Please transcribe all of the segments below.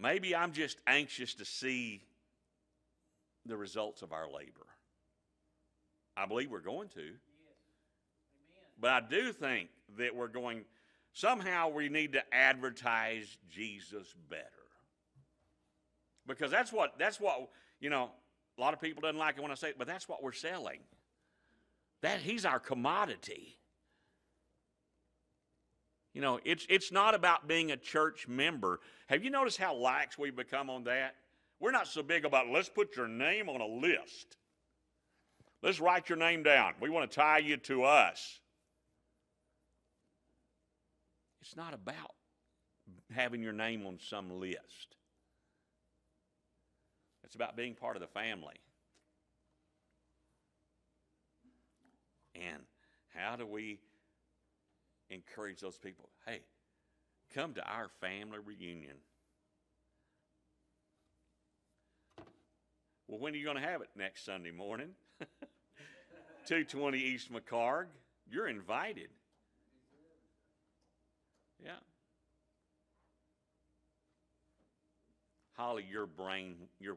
maybe I'm just anxious to see the results of our labor. I believe we're going to. Yes. Amen. But I do think that somehow we need to advertise Jesus better. Because that's what, a lot of people doesn't like it when I say it, but that's what we're selling. He's our commodity. It's not about being a church member. Have you noticed how lax we've become on that? We're not so big about, let's put your name on a list. Let's write your name down. We want to tie you to us. It's not about having your name on some list. It's about being part of the family. And how do we encourage those people? Hey, come to our family reunion. Well, when are you going to have it? Next Sunday morning. 220 East McCarg. You're invited. Yeah. Holly, your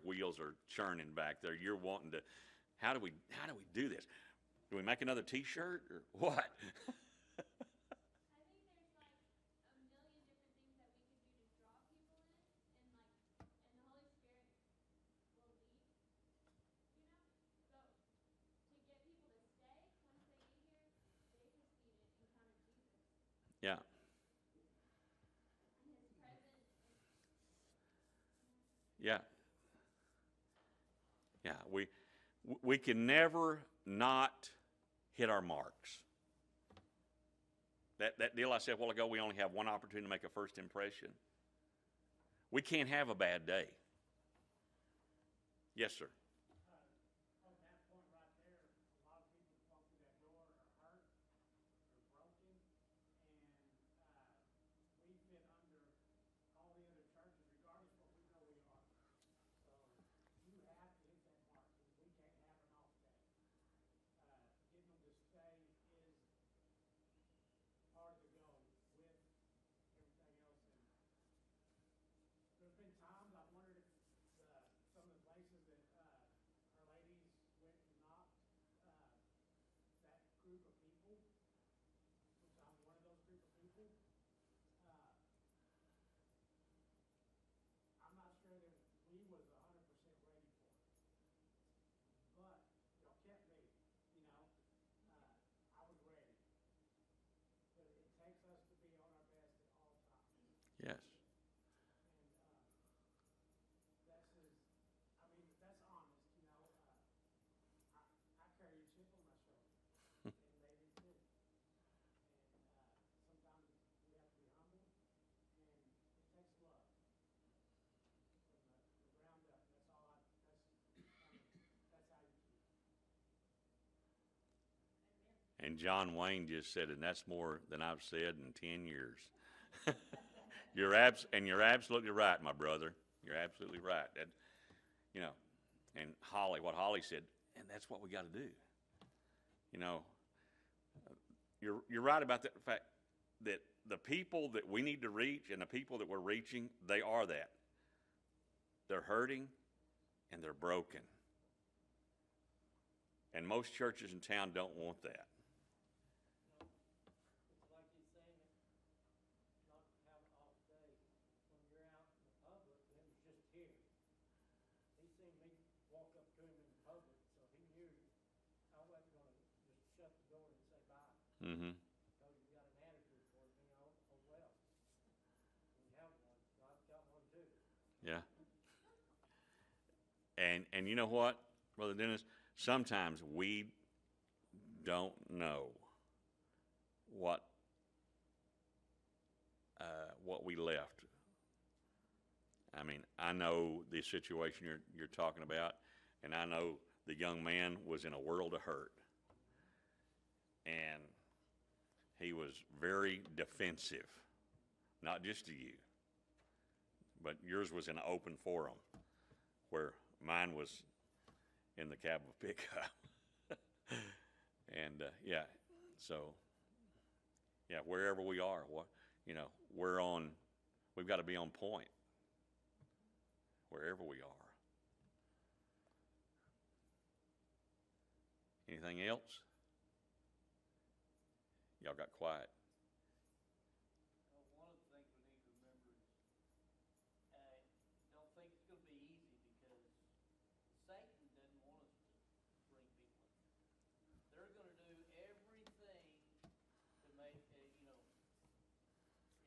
wheels are churning back there. You're wanting to, how do we do this? Do we make another T-shirt or what? Yeah. Yeah. Yeah. We can never not hit our marks. That deal I said a while ago, we only have one opportunity to make a first impression. We can't have a bad day. Yes, sir. On that point right there, a lot of people walk through that door are hurt or broken, and we fit under all the other churches, regardless of what we know we are. So you have to hit that mark. We can't have an off day. Getting them to stay is part of the goal with everything else. And there's been times I've wondered if some of the places that our ladies went and knocked that group of people, which I'm one of those group of people, I'm not sure that we was 100% ready for it. But y'all kept me, I was ready. But it takes us to be on our best at all times. Yes. That's honest, I carry a chip on my shoulder, and they do too. And sometimes we have to be humble, and it takes love from the ground up. That's how you keep. And John Wayne just said, and that's more than I've said in 10 years. You're absolutely right, my brother. You're absolutely right. And what Holly said, and that's what we got to do. You're right about that fact that the people that we need to reach and the people that we're reaching, they are that. They're hurting and they're broken. And most churches in town don't want that. It's like he's saying not to have an off day. When you're out in the public, and it was just here. He seen me walk up to him in the public, so he knew I wasn't going to just shut the door and say bye. Mm-hmm. Because you got an attitude for me, oh well. When you have one, God's got one too. Yeah. And you know what, Brother Dennis? Sometimes we don't know what we left. I mean, I know the situation you're talking about, and I know the young man was in a world of hurt, and he was very defensive, not just to you, but yours was in an open forum, where mine was in the cab of a pickup. And wherever we are, we've got to be on point. wherever we are. Anything else? Y'all got quiet. One of the things we need to remember is don't think it's going to be easy, because Satan doesn't want us to bring people in. They're going to do everything to make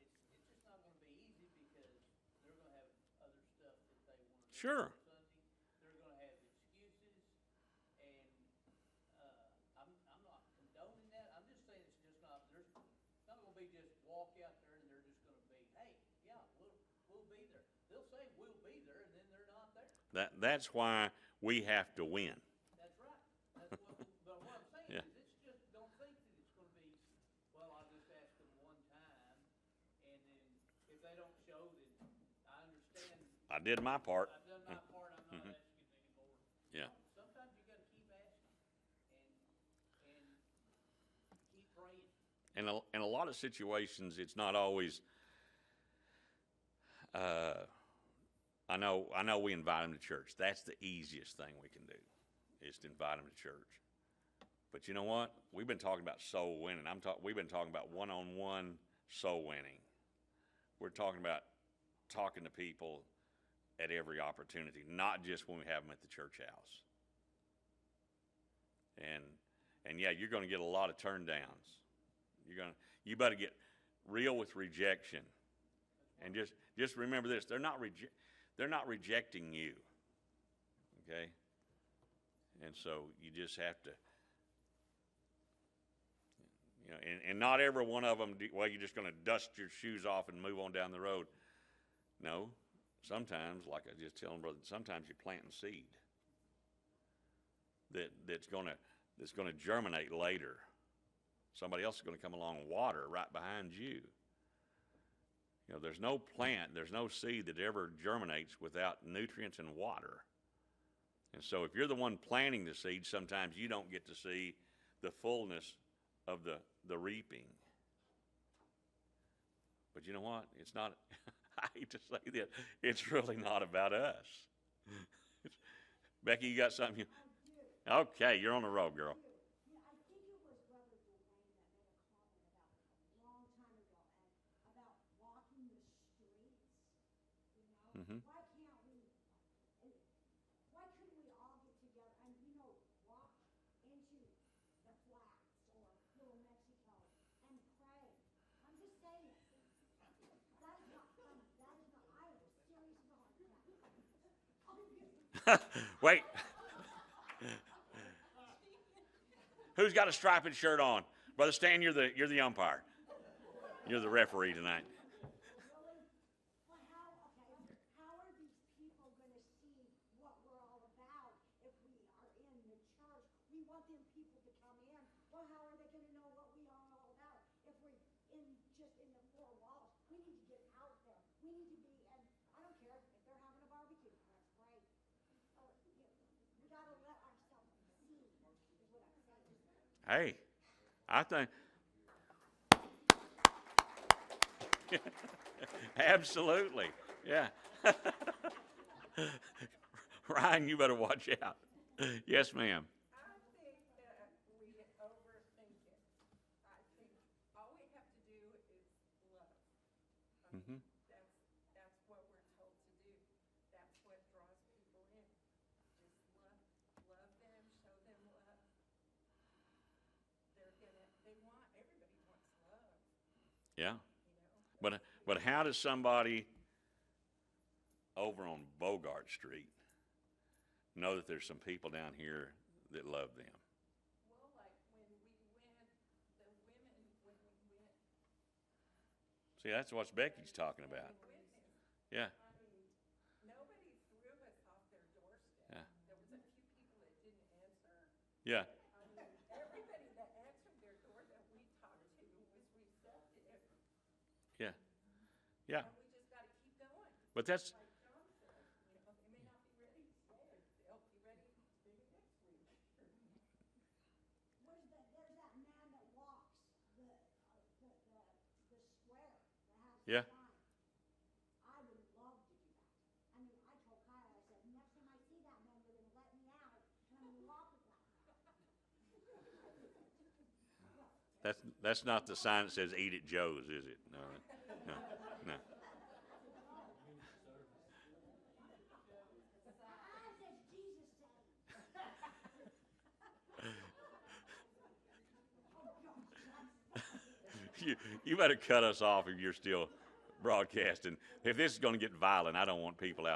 it's just not going to be easy, because they're going to have other stuff that they want to do Sure. on Sunday. They're going to have excuses, and I'm not condoning that. I'm just saying it's just not. There's not going to be just walk out there and they're just going to be, hey, yeah, we'll be there. They'll say we'll be there, and then they're not there. That's why we have to win. That's right. But what I'm saying Yeah. is, it's just, don't think that it's going to be, well, I'll just ask them one time, and then if they don't show, then I understand. I did my part. I've done my part. I'm not asking anymore. Yeah. Sometimes you got to keep asking and keep praying. In a lot of situations, it's not always. I know we invite them to church. That's the easiest thing we can do, is to invite them to church. But you know what? We've been talking about soul winning. We've been talking about one-on-one soul winning. We're talking about talking to people at every opportunity, not just when we have them at the church house. And yeah, you're going to get a lot of turn downs. You better get real with rejection, and just remember this: they're not rejecting you. Okay, and so you just have to, and not every one of them. Well, you're just going to dust your shoes off and move on down the road. No, sometimes, like I just tell them, brother, sometimes you're planting seed that's going to germinate later. Somebody else is going to come along and water right behind you. There's no plant, there's no seed that ever germinates without nutrients and water. And so if you're the one planting the seed, sometimes you don't get to see the fullness of the reaping. But you know what? It's not, I hate to say that, it's really not about us. Becky, you got something? Okay, you're on the road, girl. Mm-hmm. Why can't we, why couldn't we all get together and, walk into the flats or Little Mexico and pray? I'm just saying. That is not funny. That is not, I am serious about that. Wait. Who's got a striped shirt on? Brother Stan, you're the umpire. You're the referee tonight. Hey, I think absolutely, yeah. Ryan, you better watch out. Yes, ma'am. I think that we overthink it. I think all we have to do is love. Mm-hmm. That's what we're told to do. That's what draws people in. Just love them, show them love. Everybody wants love. Yeah. But how does somebody over on Bogart Street know that there's some people down here that love them? Well, like when we went, the women, when we went. See, that's what Becky's talking about. Yeah. I mean, nobody threw us off their doorstep. Yeah. There was a few people that didn't answer. Yeah. I mean, everybody that answered their door that we talked to was receptive. Yeah. Yeah. And we just got to keep going. But that's Like John said, they may not be ready today. They'll be ready maybe next week. There's that man that walks the square that has Yeah. the sign. I would love to do that. I mean, I told Kyle, That's not the sign that says "Eat at Joe's," is it? No, no, no. Says Jesus said. You better cut us off if you're still broadcasting. If this is going to get violent, I don't want people out.